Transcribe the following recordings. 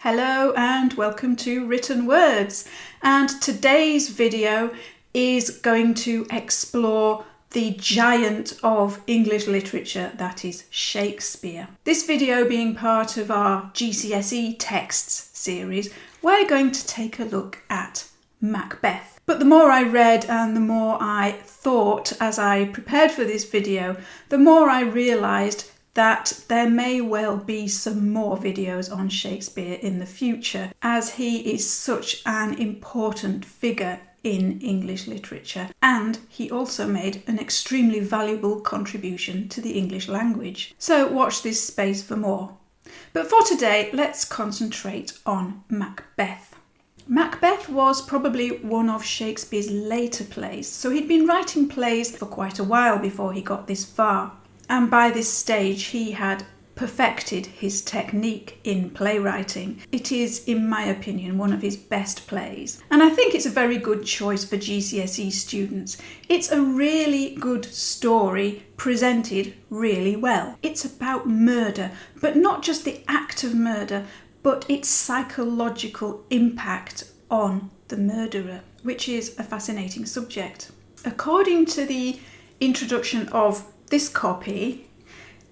Hello and welcome to Written Words, and today's video is going to explore the giant of English literature, that is Shakespeare. This video being part of our GCSE texts series, we're going to take a look at Macbeth. But the more I read and the more I thought as I prepared for this video, the more I realised that there may well be some more videos on Shakespeare in the future, as he is such an important figure in English literature, and he also made an extremely valuable contribution to the English language. So watch this space for more. But for today, let's concentrate on Macbeth. Macbeth was probably one of Shakespeare's later plays, so he'd been writing plays for quite a while before he got this far. And by this stage he had perfected his technique in playwriting. It is, in my opinion, one of his best plays. And I think it's a very good choice for GCSE students. It's a really good story presented really well. It's about murder, but not just the act of murder, but its psychological impact on the murderer, which is a fascinating subject. According to the introduction of this copy,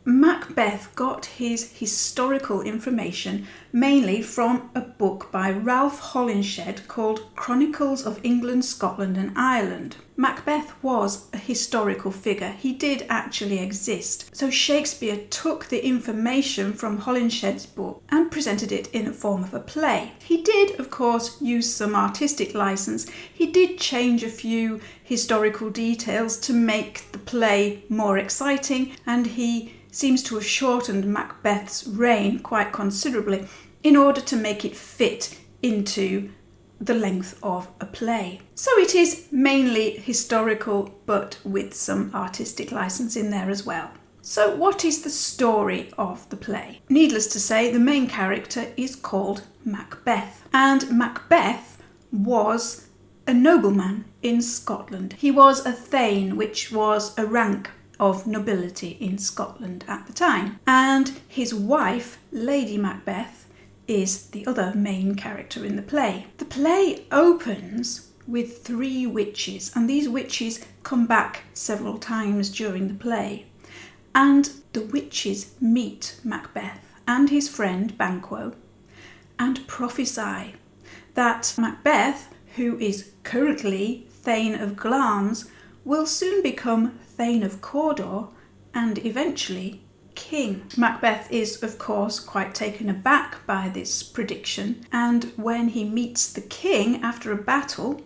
Macbeth got his historical information mainly from a book by Ralph Holinshed called Chronicles of England, Scotland and Ireland. Macbeth was a historical figure. He did actually exist. So Shakespeare took the information from Holinshed's book and presented it in the form of a play. He did, of course, use some artistic license. He did change a few historical details to make the play more exciting, and he seems to have shortened Macbeth's reign quite considerably in order to make it fit into the length of a play. So it is mainly historical, but with some artistic license in there as well. So what is the story of the play? Needless to say, the main character is called Macbeth, and Macbeth was a nobleman in Scotland. He was a thane, which was a rank of nobility in Scotland at the time, and his wife, Lady Macbeth, is the other main character in the play. The play opens with three witches, and these witches come back several times during the play, and the witches meet Macbeth and his friend Banquo and prophesy that Macbeth, who is currently Thane of Glamis, will soon become Thane of Cawdor and eventually king. Macbeth is, of course, quite taken aback by this prediction, and when he meets the king after a battle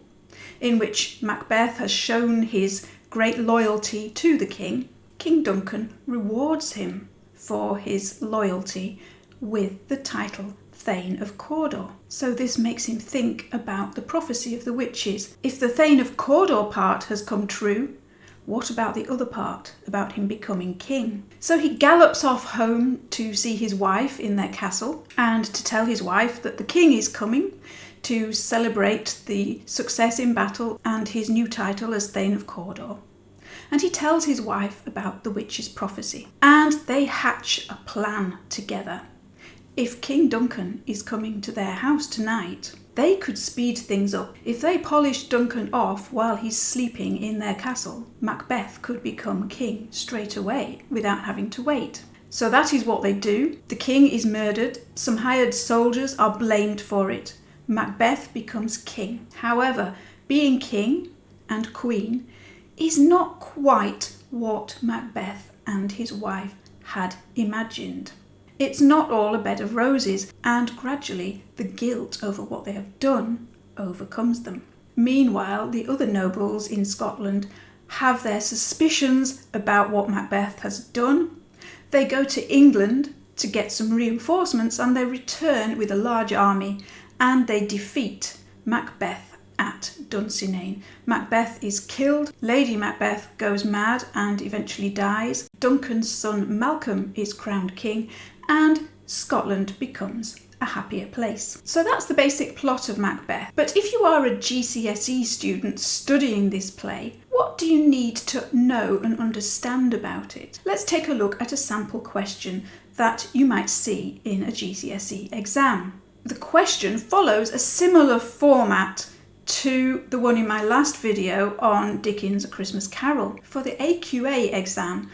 in which Macbeth has shown his great loyalty to the king, King Duncan rewards him for his loyalty with the title Thane of Cawdor. So this makes him think about the prophecy of the witches. If the Thane of Cawdor part has come true, what about the other part, about him becoming king? So he gallops off home to see his wife in their castle and to tell his wife that the king is coming to celebrate the success in battle and his new title as Thane of Cawdor. And he tells his wife about the witch's prophecy, and they hatch a plan together. If King Duncan is coming to their house tonight, they could speed things up. If they polished Duncan off while he's sleeping in their castle, Macbeth could become king straight away without having to wait. So that is what they do. The king is murdered. Some hired soldiers are blamed for it. Macbeth becomes king. However, being king and queen is not quite what Macbeth and his wife had imagined. It's not all a bed of roses, and gradually the guilt over what they have done overcomes them. Meanwhile, the other nobles in Scotland have their suspicions about what Macbeth has done. They go to England to get some reinforcements, and they return with a large army, and they defeat Macbeth at Dunsinane. Macbeth is killed, Lady Macbeth goes mad and eventually dies, Duncan's son Malcolm is crowned king, and Scotland becomes a happier place. So that's the basic plot of Macbeth. But if you are a GCSE student studying this play, what do you need to know and understand about it? Let's take a look at a sample question that you might see in a GCSE exam. The question follows a similar format to the one in my last video on Dickens' A Christmas Carol. For the AQA exam,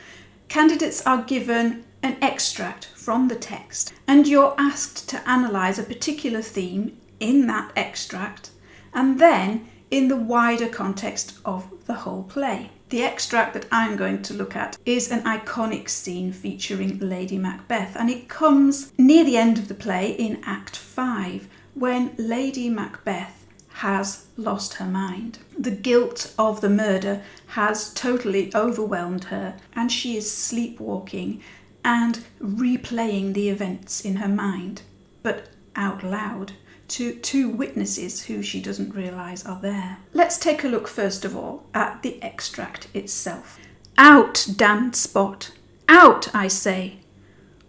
candidates are given an extract from the text, and you're asked to analyse a particular theme in that extract and then in the wider context of the whole play. The extract that I'm going to look at is an iconic scene featuring Lady Macbeth, and it comes near the end of the play in Act 5 when Lady Macbeth has lost her mind. The guilt of the murder has totally overwhelmed her, and she is sleepwalking and replaying the events in her mind, but out loud, to two witnesses who she doesn't realise are there. Let's take a look first of all at the extract itself. Out, damned spot! Out, I say!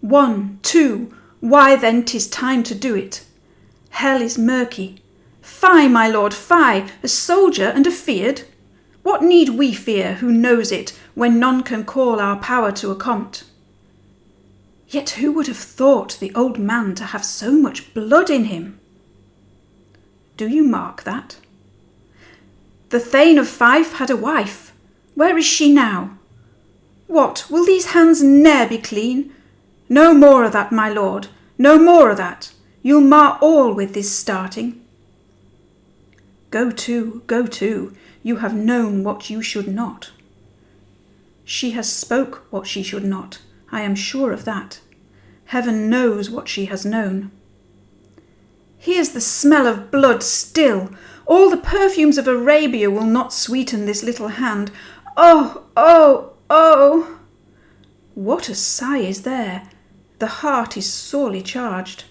1, 2, why then 'tis time to do it. Hell is murky. Fie, my lord, fie, a soldier and afeard! What need we fear who knows it, when none can call our power to account? Yet who would have thought the old man to have so much blood in him? Do you mark that? The Thane of Fife had a wife. Where is she now? What, will these hands ne'er be clean? No more of that, my lord, no more of that. You'll mar all with this starting. Go to, you have known what you should not. She has spoke what she should not, I am sure of that. Heaven knows what she has known. Here's the smell of blood still. All the perfumes of Arabia will not sweeten this little hand. Oh, oh, oh! What a sigh is there! The heart is sorely charged.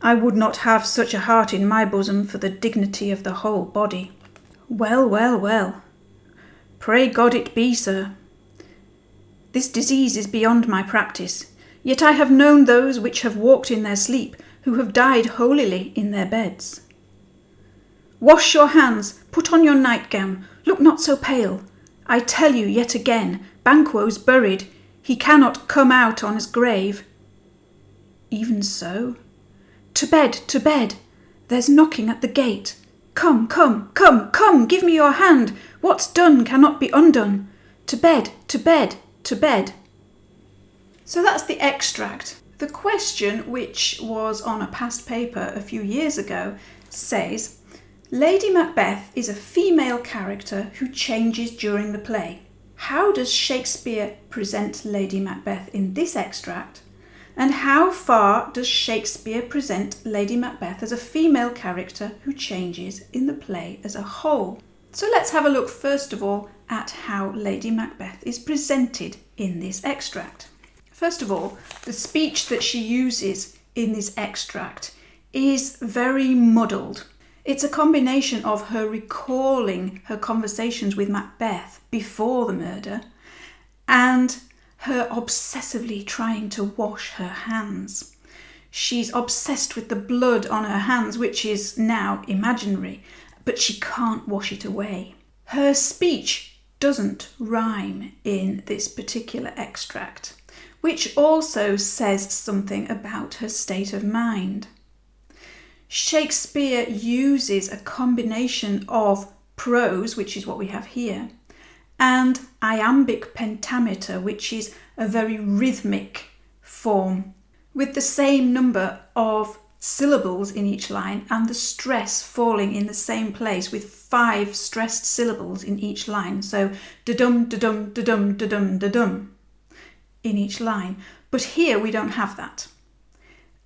I would not have such a heart in my bosom for the dignity of the whole body. Well, well, well. Pray God it be, sir. This disease is beyond my practice, yet I have known those which have walked in their sleep, who have died holily in their beds. Wash your hands, put on your nightgown, look not so pale. I tell you yet again, Banquo's buried, he cannot come out on his grave. Even so? To bed, there's knocking at the gate. Come, give me your hand, what's done cannot be undone. To bed. So that's the extract. The question, which was on a past paper a few years ago, says, Lady Macbeth is a female character who changes during the play. How does Shakespeare present Lady Macbeth in this extract? And how far does Shakespeare present Lady Macbeth as a female character who changes in the play as a whole? So let's have a look first of all at how Lady Macbeth is presented in this extract. First of all, the speech that she uses in this extract is very muddled. It's a combination of her recalling her conversations with Macbeth before the murder and her obsessively trying to wash her hands. She's obsessed with the blood on her hands, which is now imaginary, but she can't wash it away. Her speech doesn't rhyme in this particular extract, which also says something about her state of mind. Shakespeare uses a combination of prose, which is what we have here, and iambic pentameter, which is a very rhythmic form, with the same number of syllables in each line and the stress falling in the same place with 5 stressed syllables in each line. So da-dum, da-dum, da-dum, da-dum, da-dum in each line. But here we don't have that.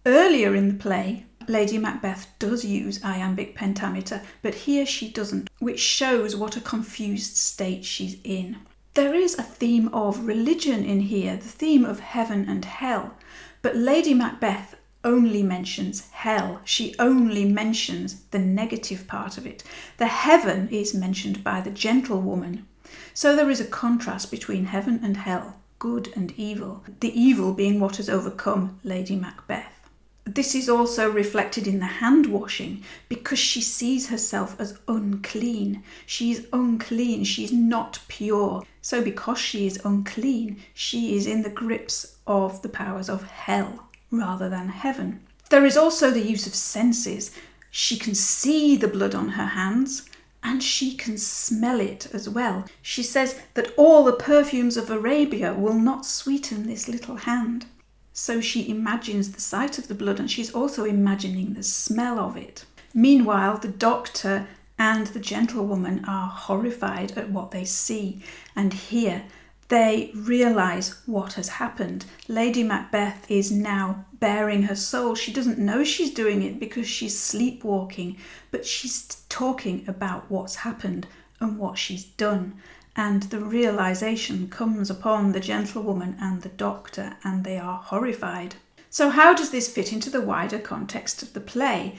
Earlier in the play, Lady Macbeth does use iambic pentameter, but here she doesn't, which shows what a confused state she's in. There is a theme of religion in here, the theme of heaven and hell, but Lady Macbeth only mentions hell. She only mentions the negative part of it. The heaven is mentioned by the gentlewoman. So there is a contrast between heaven and hell, good and evil, the evil being what has overcome Lady Macbeth. This is also reflected in the hand washing, because she sees herself as unclean. She is unclean, she is not pure. So because she is unclean, she is in the grips of the powers of hell rather than heaven. There is also the use of senses. She can see the blood on her hands, and she can smell it as well. She says that all the perfumes of Arabia will not sweeten this little hand. So she imagines the sight of the blood, and she's also imagining the smell of it. Meanwhile, the doctor and the gentlewoman are horrified at what they see, and here they realise what has happened. Lady Macbeth is now bearing her soul. She doesn't know she's doing it because she's sleepwalking, but she's talking about what's happened and what she's done. And the realisation comes upon the gentlewoman and the doctor, and they are horrified. So how does this fit into the wider context of the play?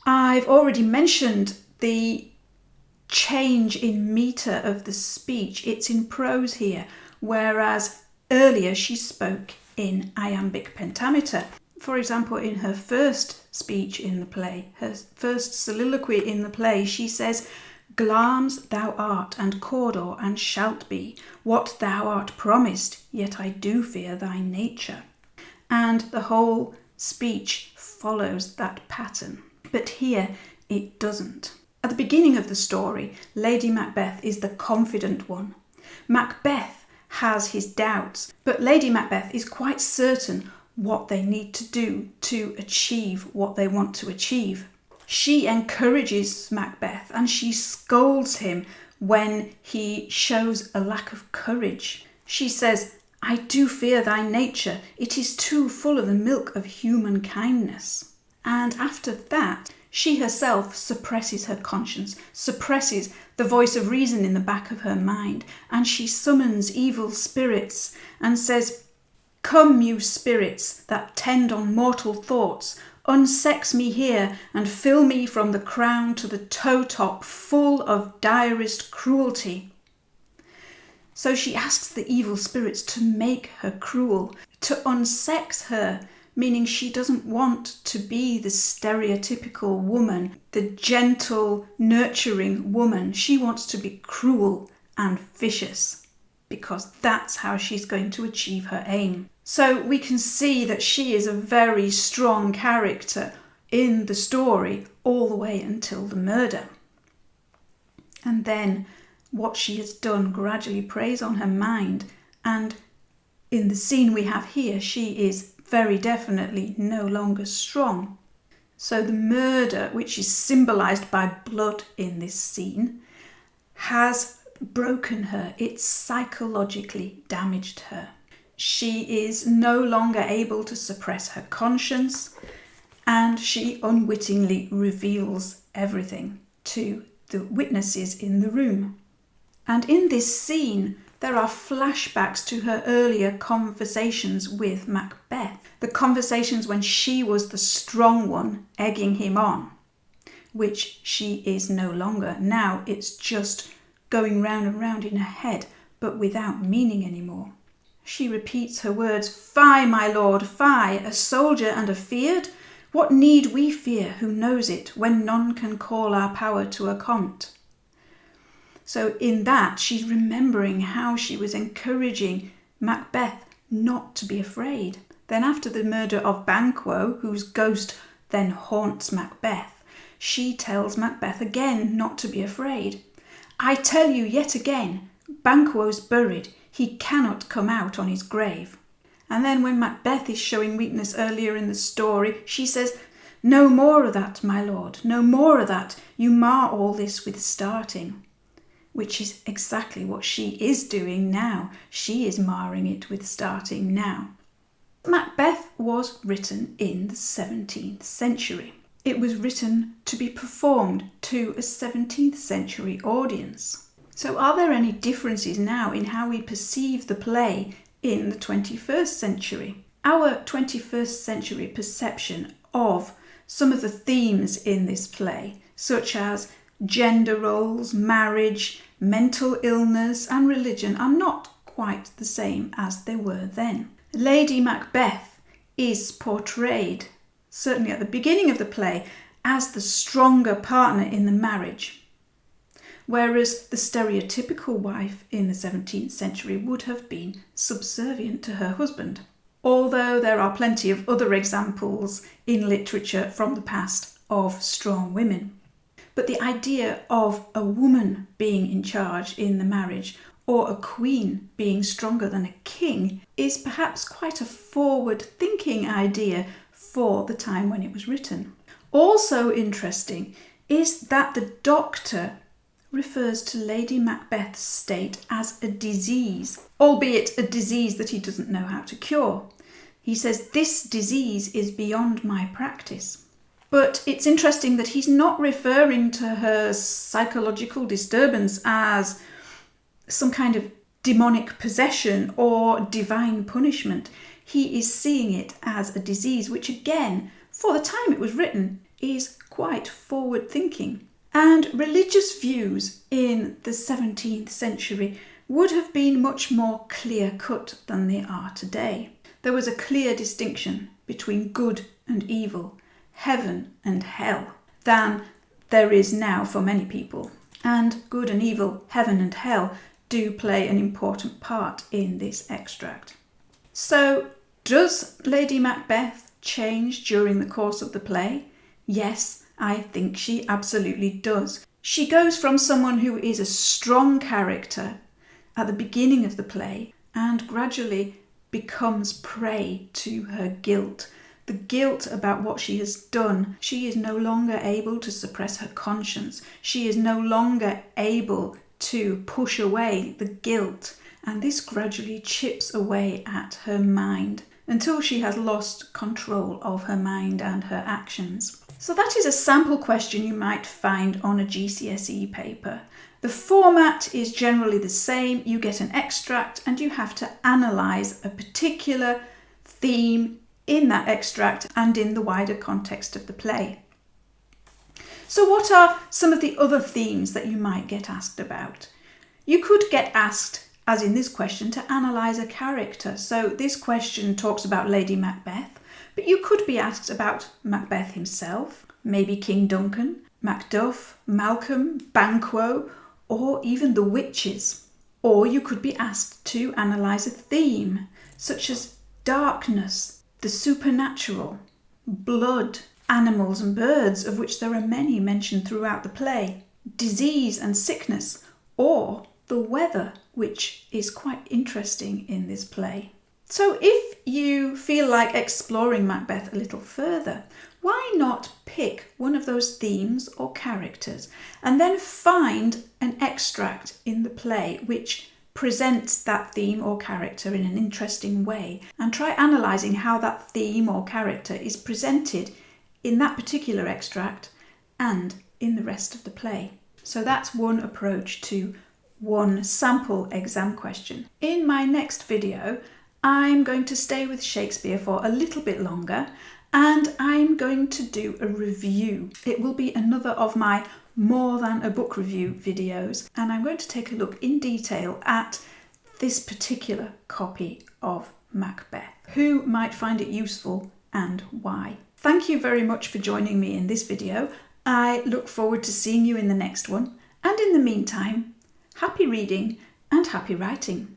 I've already mentioned the change in metre of the speech. It's in prose here, whereas earlier she spoke in iambic pentameter. For example, in her first speech in the play, her first soliloquy in the play, she says, "Glamis thou art, and Cawdor, and shalt be, what thou art promised, yet I do fear thy nature." And the whole speech follows that pattern. But here it doesn't. At the beginning of the story, Lady Macbeth is the confident one. Macbeth has his doubts, but Lady Macbeth is quite certain what they need to do to achieve what they want to achieve. She encourages Macbeth and she scolds him when he shows a lack of courage. She says, "I do fear thy nature. It is too full of the milk of human kindness." And after that, she herself suppresses her conscience, suppresses the voice of reason in the back of her mind, and she summons evil spirits and says, "Come, you spirits that tend on mortal thoughts, unsex me here and fill me from the crown to the toe top full of direst cruelty." So she asks the evil spirits to make her cruel, to unsex her, meaning she doesn't want to be the stereotypical woman, the gentle, nurturing woman. She wants to be cruel and vicious, because that's how she's going to achieve her aim. So we can see that she is a very strong character in the story all the way until the murder. And then what she has done gradually preys on her mind, and in the scene we have here, she is very definitely no longer strong. So the murder, which is symbolised by blood in this scene, has broken her. It's psychologically damaged her. She is no longer able to suppress her conscience, and she unwittingly reveals everything to the witnesses in the room. And in this scene, there are flashbacks to her earlier conversations with Macbeth, the conversations when she was the strong one egging him on, which she is no longer. Now it's just going round and round in her head, but without meaning anymore. She repeats her words, "Fie, my lord, fie, a soldier and afeard? What need we fear, who knows it, when none can call our power to account?" So in that, she's remembering how she was encouraging Macbeth not to be afraid. Then after the murder of Banquo, whose ghost then haunts Macbeth, she tells Macbeth again not to be afraid. "I tell you yet again, Banquo's buried. He cannot come out on his grave." And then when Macbeth is showing weakness earlier in the story, she says, "No more of that, my lord, no more of that. You mar all this with starting." Which is exactly what she is doing now. She is marring it with starting now. Macbeth was written in the 17th century. It was written to be performed to a 17th century audience. So are there any differences now in how we perceive the play in the 21st century? Our 21st century perception of some of the themes in this play, such as gender roles, marriage, mental illness and religion, are not quite the same as they were then. Lady Macbeth is portrayed, certainly at the beginning of the play, as the stronger partner in the marriage, whereas the stereotypical wife in the 17th century would have been subservient to her husband. although there are plenty of other examples in literature from the past of strong women. But the idea of a woman being in charge in the marriage, or a queen being stronger than a king, is perhaps quite a forward-thinking idea for the time when it was written. Also interesting is that the doctor refers to Lady Macbeth's state as a disease, albeit a disease that he doesn't know how to cure. He says, "This disease is beyond my practice." But it's interesting that he's not referring to her psychological disturbance as some kind of demonic possession or divine punishment. He is seeing it as a disease, which again, for the time it was written, is quite forward-thinking. And religious views in the 17th century would have been much more clear-cut than they are today. There was a clear distinction between good and evil, heaven and hell, than there is now for many people. And good and evil, heaven and hell, do play an important part in this extract. So, does Lady Macbeth change during the course of the play? Yes, I think she absolutely does. She goes from someone who is a strong character at the beginning of the play and gradually becomes prey to her guilt. The guilt about what she has done. She is no longer able to suppress her conscience. She is no longer able to push away the guilt, and this gradually chips away at her mind until she has lost control of her mind and her actions. So that is a sample question you might find on a GCSE paper. The format is generally the same. You get an extract and you have to analyse a particular theme in that extract and in the wider context of the play. So what are some of the other themes that you might get asked about? You could get asked, as in this question, to analyse a character. So this question talks about Lady Macbeth, but you could be asked about Macbeth himself, maybe King Duncan, Macduff, Malcolm, Banquo, or even the witches. Or you could be asked to analyse a theme, such as darkness, the supernatural, blood, animals and birds, of which there are many mentioned throughout the play, disease and sickness, or the weather, which is quite interesting in this play. So if you feel like exploring Macbeth a little further, why not pick one of those themes or characters and then find an extract in the play which presents that theme or character in an interesting way, and try analysing how that theme or character is presented in that particular extract and in the rest of the play. So that's one approach to one sample exam question. In my next video, I'm going to stay with Shakespeare for a little bit longer, and I'm going to do a review. It will be another of my more than a book review videos, and I'm going to take a look in detail at this particular copy of Macbeth. Who might find it useful and why? Thank you very much for joining me in this video. I look forward to seeing you in the next one, and in the meantime, happy reading and happy writing.